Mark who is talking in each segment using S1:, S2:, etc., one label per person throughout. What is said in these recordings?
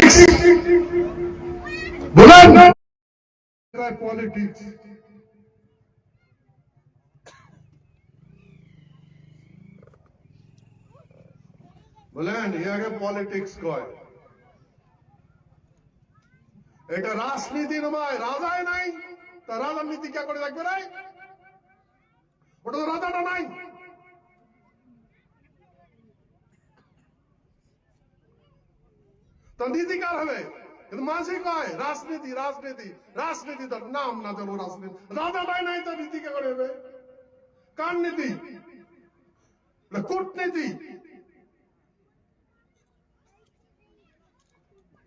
S1: Politics বলেন, politics বলেন, ইয়াকে পলিটিক্স কয়। এটা রাজনীতি নয়, রাজায় নাই তা রাজার নীতি কে করে রাখবে নাই? ওটা তো রাজাটা নাই। তো নীতি কার হবে? কিন্তু মাঝি কয় রাজনীতি রাজনীতি রাজনীতি, তার নাম না জানো রাজনীতি, রাজাটাই নাই তো নীতি কে করে হবে? কার নীতি? কূটনীতি।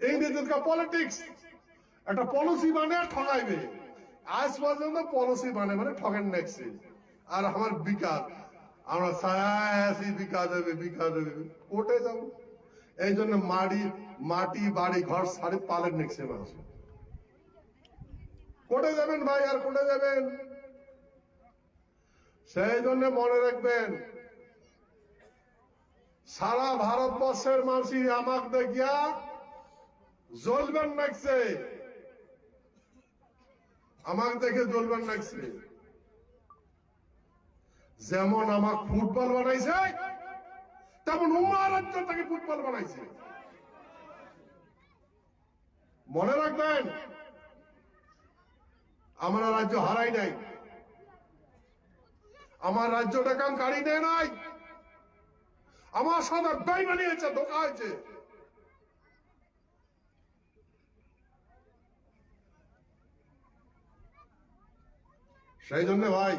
S1: এই নীতির পলিটিক্স। একটা পলিসি মানে ঠকাইবে। আজ পর্যন্ত পলিসি মানে ঠকেন নেছি। আর আমার বিকাশ, আমরা ছায়ায় আছি, বিকাশ হবে বিকাশ হবে, কোর্টে যাব। এই জন্য মাটি বাড়ি ঘর ছাড়ি পালেন নেছে মানুষ। কোর্টে যাবেন ভাই, আর কোর্টে যাবেন। সেই জন্য মনে রাখবেন, সারা ভারতবর্ষের মানুষই আমাকে দেখিয়া জ্বলবেন লাগছে, আমাকে দেখে জ্বলবেন লাগছে। যেমন আমাকে ফুটবল বানাইছে, তেমন রাজ্য তাকে ফুটবল বানাইছে। মনে রাখবেন, আমরা রাজ্য হারাই নাই, আমার রাজ্যটা কাম কাড়ি নেয় নাই, আমার সাথে বেইমানি হয়েছে, ধোঁকা হয়েছে। সেই জন্য ভাই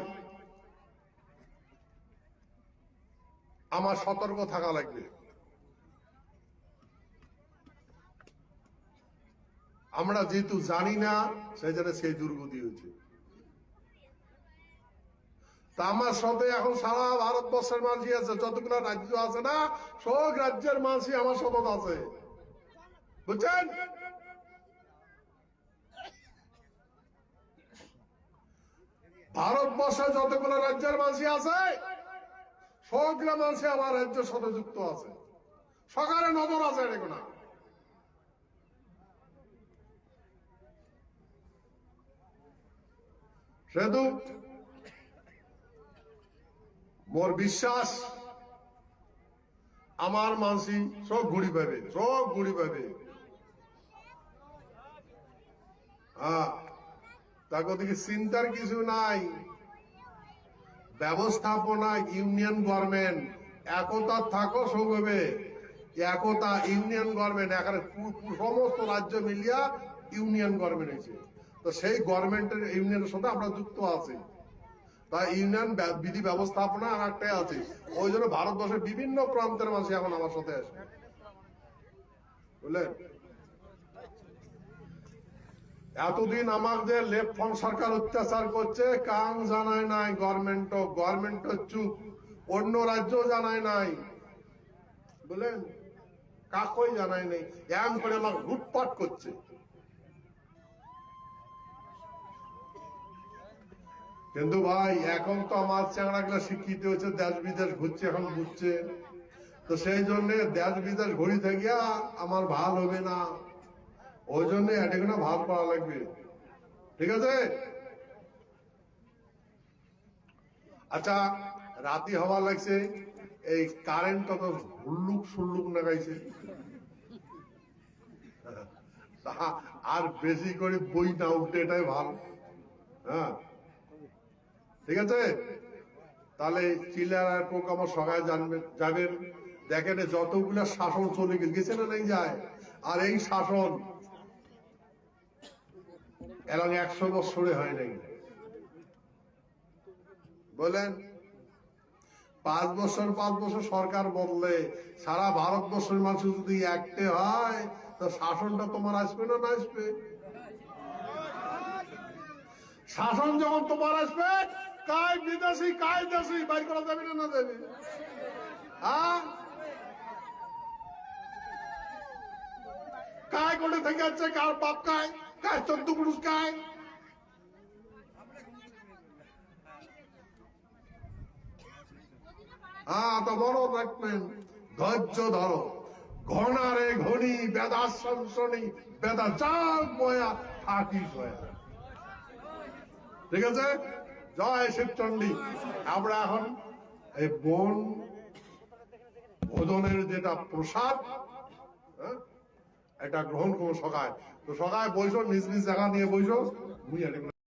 S1: আমার সতর্ক থাকা লাগবে। আমরা যেহেতু জানি না, সেই জন্য সেই দুর্গতি হয়েছে। তা আমার সাথে এখন সারা ভারতবর্ষের মানুষই আছে, যতগুলো রাজ্য আছে না, সব রাজ্যের মানুষই আমার সাথে আছে, বুঝছেন? ভারতবর্ষে যতগুলো রাজ্যের মানুষই আছে, সবগুলো মানুষই আমার রাজ্যের সাথে যুক্ত আছে, সকালে নজর আছে। এরকম না, সেহেতু মোর বিশ্বাস আমার মানসি সব ঘুরি পাবে, সব ঘুরি পাবে। হ্যাঁ, তাকে দিকে চিন্তার কিছু নাই। ব্যবস্থাপনা ইউনিয়ন গভর্নমেন্ট, একতা থাকো সব হবে। একতা ইউনিয়ন গভর্নমেন্ট, এখানে সমস্ত রাজ্য মিলিয়া ইউনিয়ন গভর্নমেন্ট হয়েছে। তো সেই গভর্নমেন্টের ইউনিয়নের সাথে আমরা যুক্ত আছি। তাই ইউনিয়ন বিধি ব্যবস্থাপনা আর একটাই আছে। ওই জন্য ভারতবর্ষের বিভিন্ন প্রান্তের মানুষ এখন আমার সাথে আসে, বুঝলেন? এতদিন আমাদের লেফট ফ্রন্ট সরকার অত্যাচার করছে, কাং জানায় নাই গভর্নমেন্ট চুপ, অন্য রাজ্য জানায় নাই, বুঝলেন? কাকই জানায় নাই, এম করে আমাকে লুটপাট করছে। কিন্তু ভাই এখন তো আমার চ্যাংড়াগুলা শিক্ষিত হয়েছে, দেশ বিদেশ ঘুরছে, এখন বুঝছে। তো সেই জন্য দেশ বিদেশ ঘুরি থাকিয়া আমার ভাল হবে না, ওই জন্য এটাকে ভাল করা লাগবে, ঠিক আছে? আচ্ছা, রাতি হওয়া লাগছে, এই কারেন্ট কত হুল্লুক সুল্লুক লাগাইছে। আর বেশি করে বই না উঠে, এটাই ভালো। হ্যাঁ, ঠিক আছে? তাহলে চিল্লার আর পোক আমার সবাই যাবেন। দেখেন যতগুলো শাসন চলে গেছে না, নাই যায়। আর এই শাসন এরকম 100 বছরে হয় নাই, বলেন? 5 বছর সরকার বদলে সারা ভারতবর্ষের মানুষ যদি একটে হয়, তো শাসনটা তোমার আসবে না? না আসবে? শাসন যখন তোমার আসবে, কায় বিদেশি কায় দেশি বাইর করা যাবে না? না যাবে? হ্যাঁ, কায় কোটে থেকে যাচ্ছে, কার বাপ কায়, কায় 14 পুরুষ কায়। হ্যাঁ, তো বড় রাখবেন, ধৈর্য ধরো। ঘনারে ঘনি বেদা সনসনি বেদা চাক বয়া থাকি বয়া। ঠিক আছে, জয় শিবচন্ডী। আমরা এখন এই বন ভোজনের যেটা প্রসাদ, এটা গ্রহণ করবো সকায়। তো সকায় বইসো, নিজ নিজ জায়গা নিয়ে বইসো।